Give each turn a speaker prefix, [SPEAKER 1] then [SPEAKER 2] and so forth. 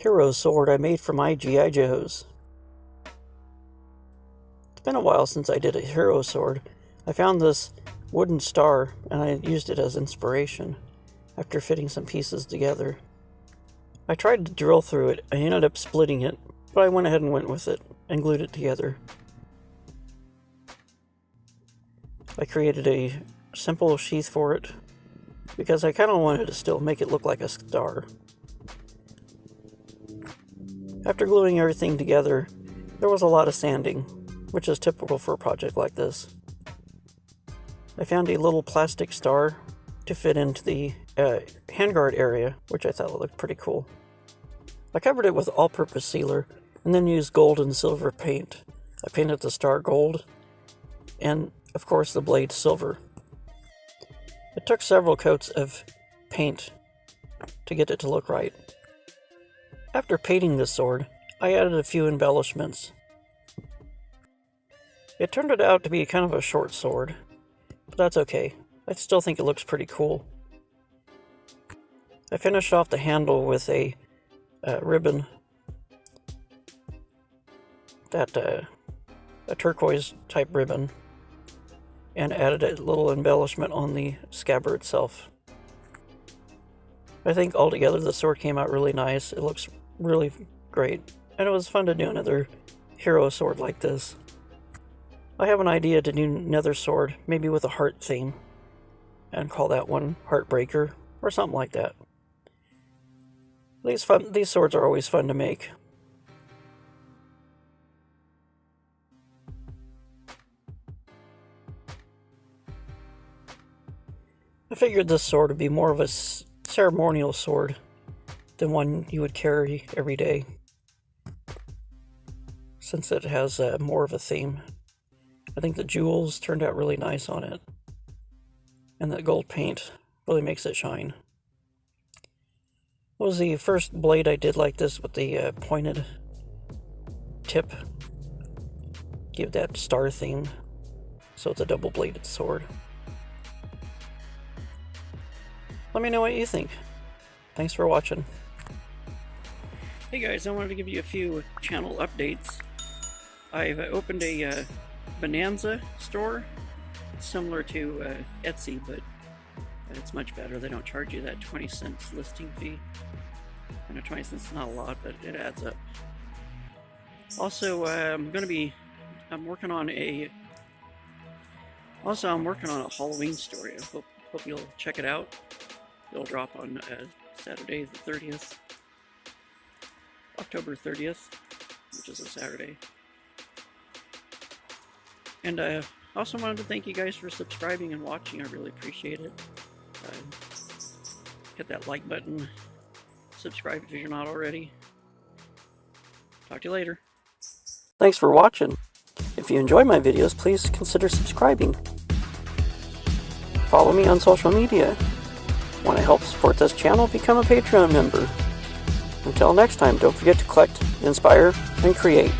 [SPEAKER 1] hero sword I made for my G.I. Joes. It's been a while since I did a hero sword. I found this wooden star and I used it as inspiration after fitting some pieces together. I tried to drill through it. I ended up splitting it, but I went ahead and went with it and glued it together. I created a simple sheath for it because I kind of wanted to still make it look like a star. After gluing everything together, there was a lot of sanding, which is typical for a project like this. I found a little plastic star to fit into the handguard area, which I thought looked pretty cool. I covered it with all-purpose sealer and then used gold and silver paint. I painted the star gold and, of course, the blade silver. It took several coats of paint to get it to look right. After painting this sword, I added a few embellishments. It turned out to be kind of a short sword, but that's okay. I still think it looks pretty cool. I finished off the handle with a ribbon, a turquoise type ribbon, and added a little embellishment on the scabbard itself. I think altogether the sword came out really nice. It looks really great, and it was fun to do another hero sword like this. I have an idea to do another sword, maybe with a heart theme, and call that one Heartbreaker, or something like that. These swords are always fun to make. I figured this sword would be more of a ceremonial sword than one you would carry every day, since it has more of a theme. I think the jewels turned out really nice on it, and that gold paint really makes it shine. It was the first blade I did like this with the pointed tip. Give that star theme, so it's a double-bladed sword. Let me know what you think. Thanks for watching. Hey guys, I wanted to give you a few channel updates. I've opened a Bonanza store. It's similar to Etsy, but it's much better. They don't charge you that 20 cents listing fee. I know 20 cents is not a lot, but it adds up. Also, I'm working on a Halloween story. I hope you'll check it out. It'll drop on Saturday the 30th, October 30th, which is a Saturday. And I also wanted to thank you guys for subscribing and watching. I really appreciate it. Hit that like button. Subscribe if you're not already. Talk to you later. Thanks for watching. If you enjoy my videos, please consider subscribing. Follow me on social media. Want to help support this channel? Become a Patreon member. Until next time, don't forget to collect, inspire, and create.